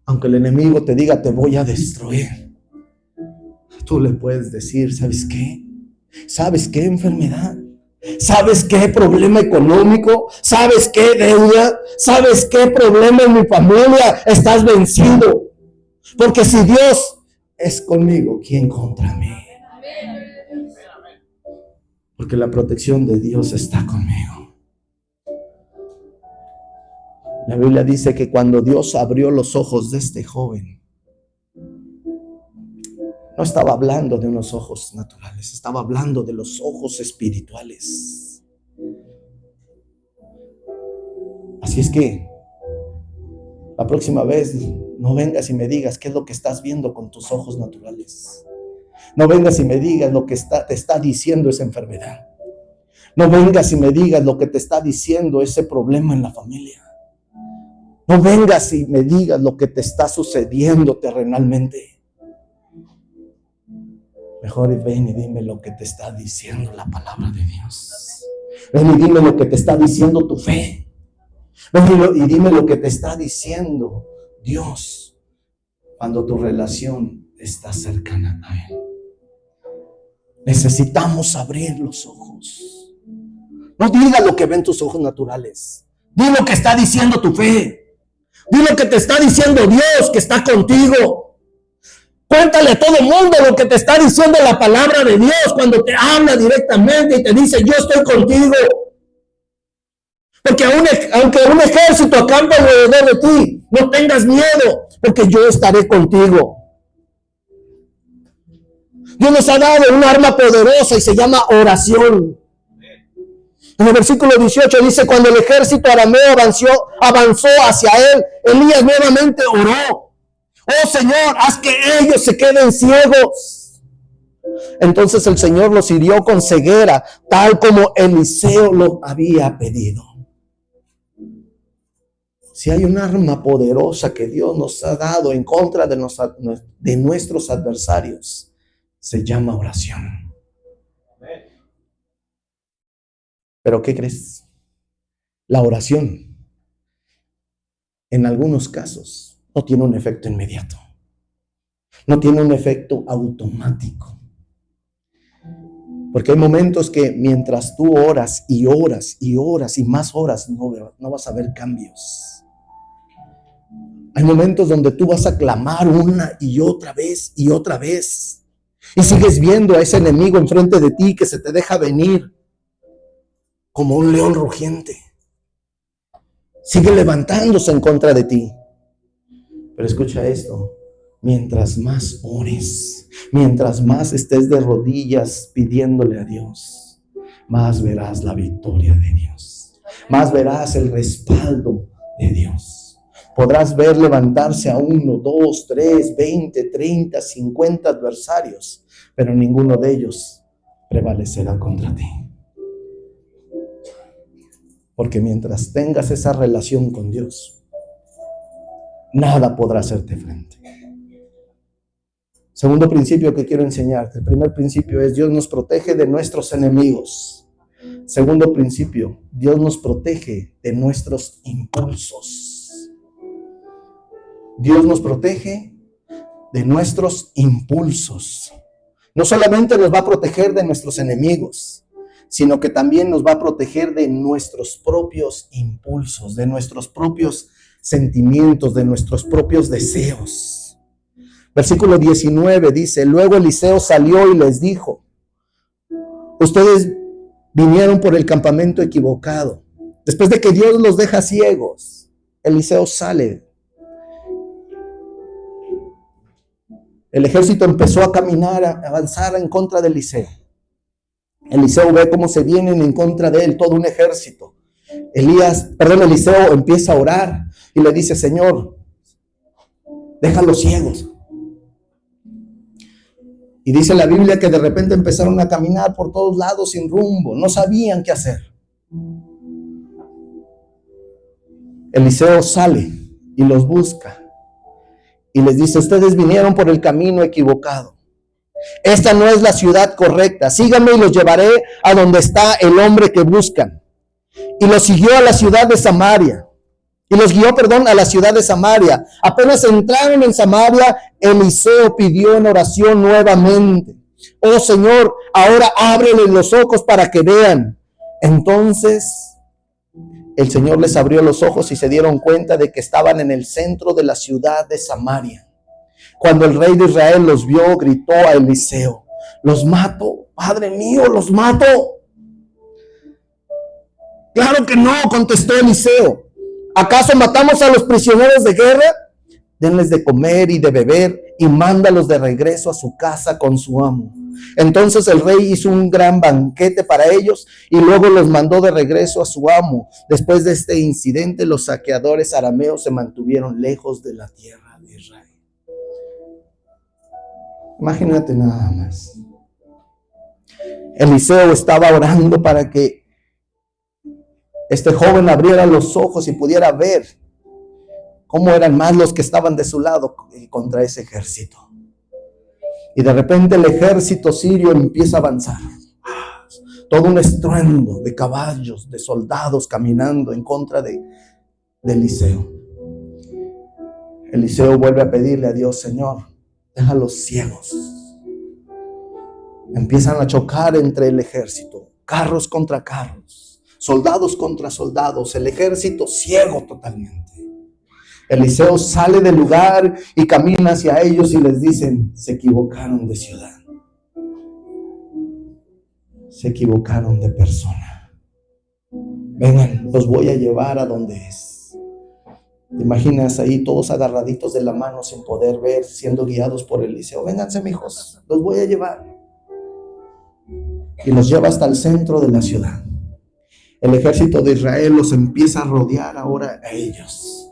aunque el enemigo te diga, te voy a destruir, tú le puedes decir, ¿sabes qué? ¿Sabes qué enfermedad? ¿Sabes qué problema económico? ¿Sabes qué deuda? ¿Sabes qué problema en mi familia? Estás vencido. Porque si Dios es conmigo, ¿quién contra mí? Porque la protección de Dios está conmigo. La Biblia dice que cuando Dios abrió los ojos de este joven, no estaba hablando de unos ojos naturales, estaba hablando de los ojos espirituales. Así es que la próxima vez no vengas y me digas qué es lo que estás viendo con tus ojos naturales. No vengas y me digas lo que te está diciendo esa enfermedad. No vengas y me digas lo que te está diciendo ese problema en la familia. No vengas y me digas lo que te está sucediendo terrenalmente. Mejor ven y dime lo que te está diciendo la palabra de Dios. Ven y dime lo que te está diciendo tu fe. Ven y dime lo que te está diciendo Dios cuando tu relación está cercana a Él. Necesitamos abrir los ojos. No diga lo que ven tus ojos naturales. Di lo que está diciendo tu fe. Di lo que te está diciendo Dios que está contigo. Cuéntale a todo el mundo lo que te está diciendo la palabra de Dios cuando te habla directamente y te dice: yo estoy contigo. Porque aunque un ejército acampe alrededor de ti, no tengas miedo, porque yo estaré contigo. Dios nos ha dado un arma poderosa y se llama oración. En el versículo 18 dice: cuando el ejército arameo avanzó hacia él, Elías nuevamente oró: oh Señor, haz que ellos se queden ciegos. Entonces el Señor los hirió con ceguera, tal como Eliseo lo había pedido. Si hay un arma poderosa que Dios nos ha dado en contra de nuestros adversarios, se llama oración. Pero ¿qué crees? La oración, en algunos casos, no tiene un efecto inmediato. No tiene un efecto automático. Porque hay momentos que mientras tú oras y oras y oras y más horas, no vas a ver cambios. Hay momentos donde tú vas a clamar una y otra vez y otra vez. Y sigues viendo a ese enemigo enfrente de ti que se te deja venir como un león rugiente. Sigue levantándose en contra de ti. Pero escucha esto: mientras más ores, mientras más estés de rodillas pidiéndole a Dios, más verás la victoria de Dios. Más verás el respaldo de Dios. Podrás ver levantarse a 1, 2, 3, 20, 30, 50 adversarios, pero ninguno de ellos prevalecerá contra ti. Porque mientras tengas esa relación con Dios, nada podrá hacerte frente. Segundo principio que quiero enseñarte. El primer principio es: Dios nos protege de nuestros enemigos. Segundo principio: Dios nos protege de nuestros impulsos. Dios nos protege de nuestros impulsos. No solamente nos va a proteger de nuestros enemigos, sino que también nos va a proteger de nuestros propios impulsos, de nuestros propios sentimientos, de nuestros propios deseos. Versículo 19 dice: luego Eliseo salió y les dijo: ustedes vinieron por el campamento equivocado. Después de que Dios los deja ciegos, Eliseo sale. El ejército empezó a caminar, a avanzar en contra de Eliseo. Eliseo ve cómo se vienen en contra de él todo un ejército. Eliseo empieza a orar y le dice: Señor, déjalos ciegos. Y dice la Biblia que de repente empezaron a caminar por todos lados sin rumbo, no sabían qué hacer. Eliseo sale y los busca y les dice: ustedes vinieron por el camino equivocado. Esta no es la ciudad correcta. Síganme y los llevaré a donde está el hombre que buscan. Y los siguió a la ciudad de Samaria. A la ciudad de Samaria. Apenas entraron en Samaria, Eliseo pidió en oración nuevamente: oh Señor, ahora ábreles los ojos para que vean. Entonces el Señor les abrió los ojos y se dieron cuenta de que estaban en el centro de la ciudad de Samaria. Cuando el rey de Israel los vio, gritó a Eliseo: los mato, Padre mío, los mato. Claro que no, contestó Eliseo. ¿Acaso matamos a los prisioneros de guerra? Denles de comer y de beber y mándalos de regreso a su casa con su amo. Entonces el rey hizo un gran banquete para ellos y luego los mandó de regreso a su amo. Después de este incidente, los saqueadores arameos se mantuvieron lejos de la tierra de Israel. Imagínate nada más. Eliseo estaba orando para que este joven abriera los ojos y pudiera ver cómo eran más los que estaban de su lado contra ese ejército. Y de repente el ejército sirio empieza a avanzar. Todo un estruendo de caballos, de soldados caminando en contra de Eliseo. Eliseo vuelve a pedirle a Dios: Señor, déjalos ciegos. Empiezan a chocar entre el ejército, carros contra carros, soldados contra soldados, el ejército ciego totalmente. Eliseo sale del lugar y camina hacia ellos y les dicen: se equivocaron de ciudad, se equivocaron de persona. Vengan, los voy a llevar a donde es. ¿Te imaginas ahí todos agarraditos de la mano sin poder ver, siendo guiados por Eliseo? Vénganse, mijos, los voy a llevar. Y los lleva hasta el centro de la ciudad. El ejército de Israel los empieza a rodear ahora a ellos,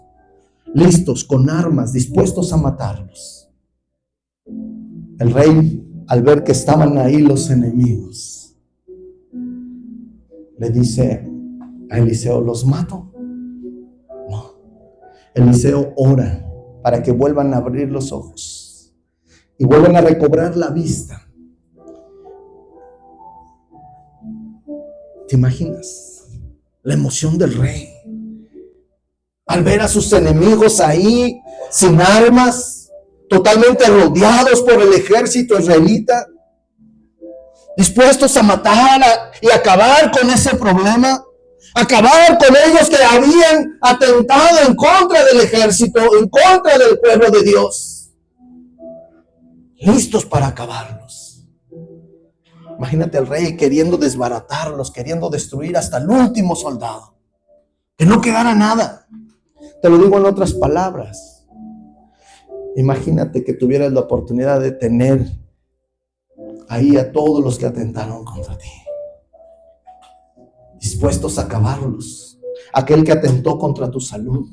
listos, con armas, dispuestos a matarlos. El rey, al ver que estaban ahí los enemigos, le dice a Eliseo: ¿los mato? No. Eliseo ora para que vuelvan a abrir los ojos y vuelvan a recobrar la vista. ¿Te imaginas la emoción del rey al ver a sus enemigos ahí sin armas, totalmente rodeados por el ejército israelita, dispuestos a matar y acabar con ese problema, acabar con ellos que habían atentado en contra del ejército, en contra del pueblo de Dios, listos para acabarlos? Imagínate al rey queriendo desbaratarlos, queriendo destruir hasta el último soldado, que no quedara nada. Te lo digo en otras palabras. Imagínate que tuvieras la oportunidad de tener ahí a todos los que atentaron contra ti, dispuestos a acabarlos. Aquel que atentó contra tu salud,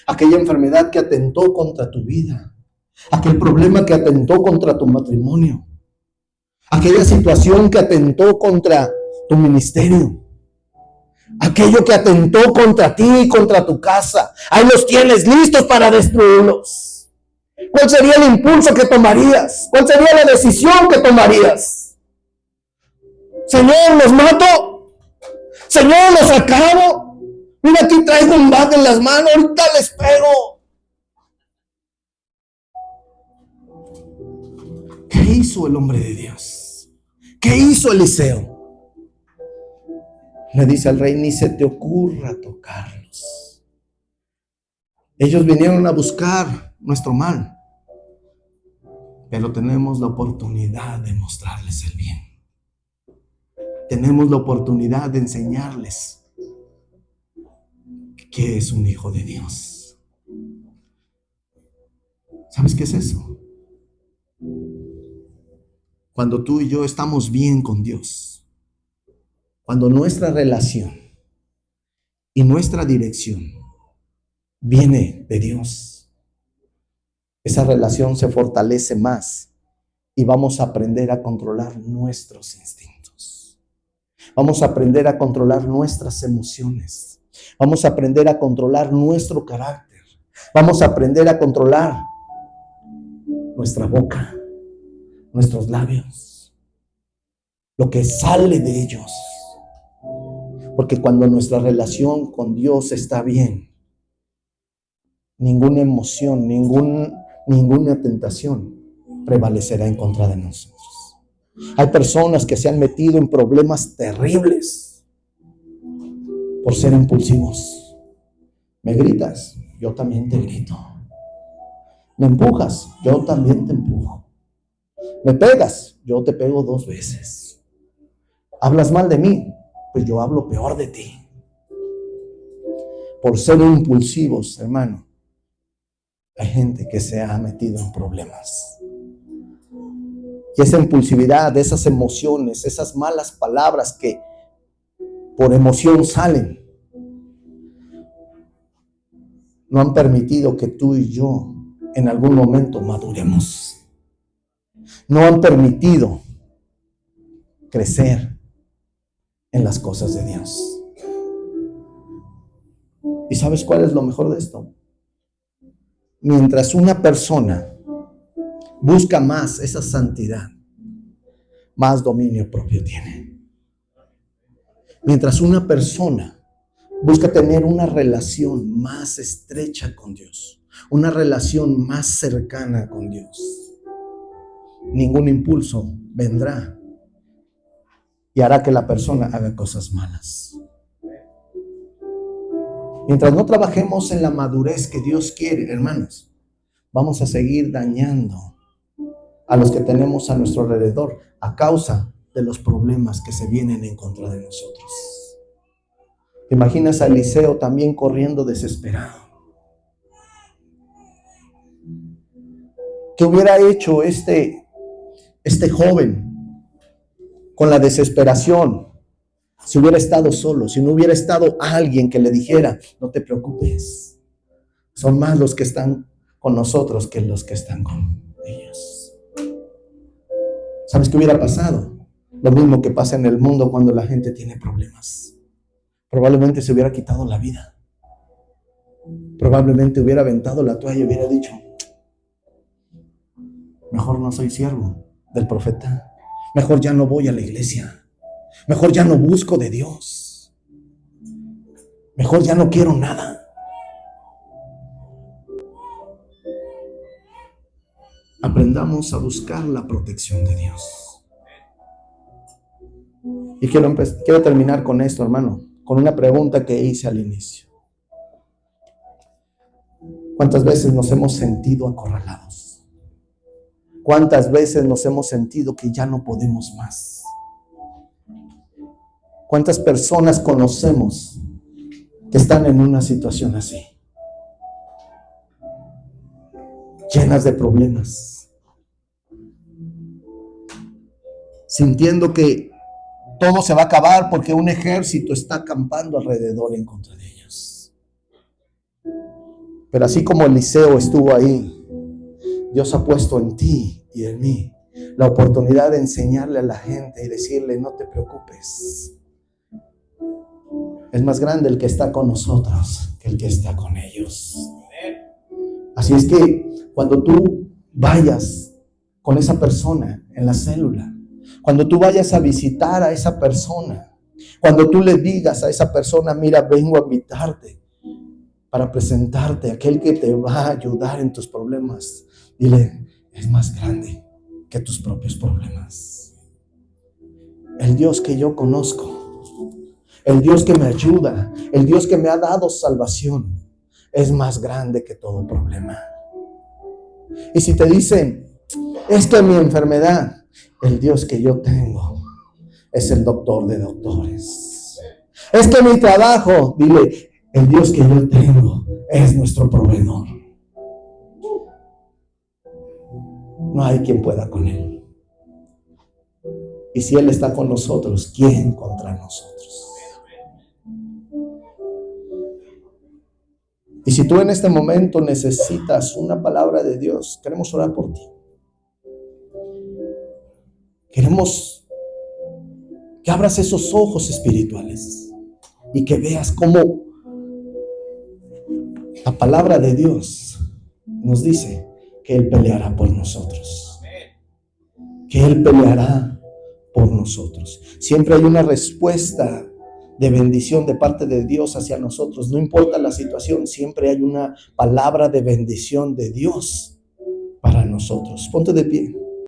aquella enfermedad que atentó contra tu vida, aquel problema que atentó contra tu matrimonio, aquella situación que atentó contra tu ministerio, aquello que atentó contra ti y contra tu casa. Ahí los tienes listos para destruirlos. ¿Cuál sería el impulso que tomarías? ¿Cuál sería la decisión que tomarías? Señor, ¿los mato? Señor, ¿los acabo? Mira, aquí traigo un bat en las manos, ahorita les pego. ¿Qué hizo el hombre de Dios? ¿Qué hizo Eliseo? Le dice al rey: ni se te ocurra tocarlos. Ellos vinieron a buscar nuestro mal, pero tenemos la oportunidad de mostrarles el bien. Tenemos la oportunidad de enseñarles que es un hijo de Dios. ¿Sabes qué es eso? Cuando tú y yo estamos bien con Dios, cuando nuestra relación y nuestra dirección viene de Dios, esa relación se fortalece más y vamos a aprender a controlar nuestros instintos. Vamos a aprender a controlar nuestras emociones. Vamos a aprender a controlar nuestro carácter. Vamos a aprender a controlar nuestra boca, nuestros labios, lo que sale de ellos. Porque cuando nuestra relación con Dios está bien, ninguna emoción, ninguna tentación prevalecerá en contra de nosotros. Hay personas que se han metido en problemas terribles por ser impulsivos. Me gritas, yo también te grito. Me empujas, yo también te empujo. Me pegas, yo te pego 2 veces. Hablas mal de mí, pues yo hablo peor de ti. Por ser impulsivos, hermano, hay gente que se ha metido en problemas. Y esa impulsividad, esas emociones, esas malas palabras que por emoción salen, no han permitido que tú y yo en algún momento maduremos. No han permitido crecer en las cosas de Dios. ¿Y sabes cuál es lo mejor de esto? mientras una persona busca más esa santidad, más dominio propio tiene. Mientras una persona busca tener una relación más estrecha con Dios, una relación más cercana con Dios, ningún impulso vendrá y hará que la persona haga cosas malas. Mientras no trabajemos en la madurez que Dios quiere, hermanos, vamos a seguir dañando a los que tenemos a nuestro alrededor a causa de los problemas que se vienen en contra de nosotros. ¿Te imaginas a Eliseo también corriendo desesperado? ¿Qué hubiera hecho este joven con la desesperación? Si hubiera estado solo, si no hubiera estado alguien que le dijera, no te preocupes, son más los que están con nosotros que los que están con ellos. ¿Sabes qué hubiera pasado? Lo mismo que pasa en el mundo cuando la gente tiene problemas. Probablemente se hubiera quitado la vida. Probablemente hubiera aventado la toalla y hubiera dicho, mejor no soy siervo del profeta. Mejor ya no voy a la iglesia. Mejor ya no busco de Dios. Mejor ya no quiero nada. Aprendamos a buscar la protección de Dios. Y quiero terminar con esto, hermano, con una pregunta que hice al inicio. ¿Cuántas veces nos hemos sentido acorralados? ¿Cuántas veces nos hemos sentido que ya no podemos más? ¿Cuántas personas conocemos que están en una situación así? Llenas de problemas. Sintiendo que todo se va a acabar porque un ejército está acampando alrededor en contra de ellos. Pero así como Eliseo estuvo ahí, Dios ha puesto en ti y en mí la oportunidad de enseñarle a la gente y decirle, no te preocupes. Es más grande el que está con nosotros que el que está con ellos. Así es que cuando tú vayas con esa persona en la célula, cuando tú vayas a visitar a esa persona, cuando tú le digas a esa persona, mira, vengo a invitarte para presentarte a aquel que te va a ayudar en tus problemas, dile, es más grande que tus propios problemas. El Dios que yo conozco, el Dios que me ayuda, el Dios que me ha dado salvación, es más grande que todo problema. Y si te dicen, es que mi enfermedad, el Dios que yo tengo es el doctor de doctores. Es que mi trabajo, dile, el Dios que yo tengo es nuestro proveedor. No hay quien pueda con Él. Y si Él está con nosotros, ¿quién contra nosotros? Y si tú en este momento necesitas una palabra de Dios, queremos orar por ti. Queremos que abras esos ojos espirituales y que veas cómo la palabra de Dios nos dice que Él peleará por nosotros. Que Él peleará por nosotros. Siempre hay una respuesta de bendición de parte de Dios hacia nosotros. No importa la situación, siempre hay una palabra de bendición de Dios para nosotros. Ponte de pie.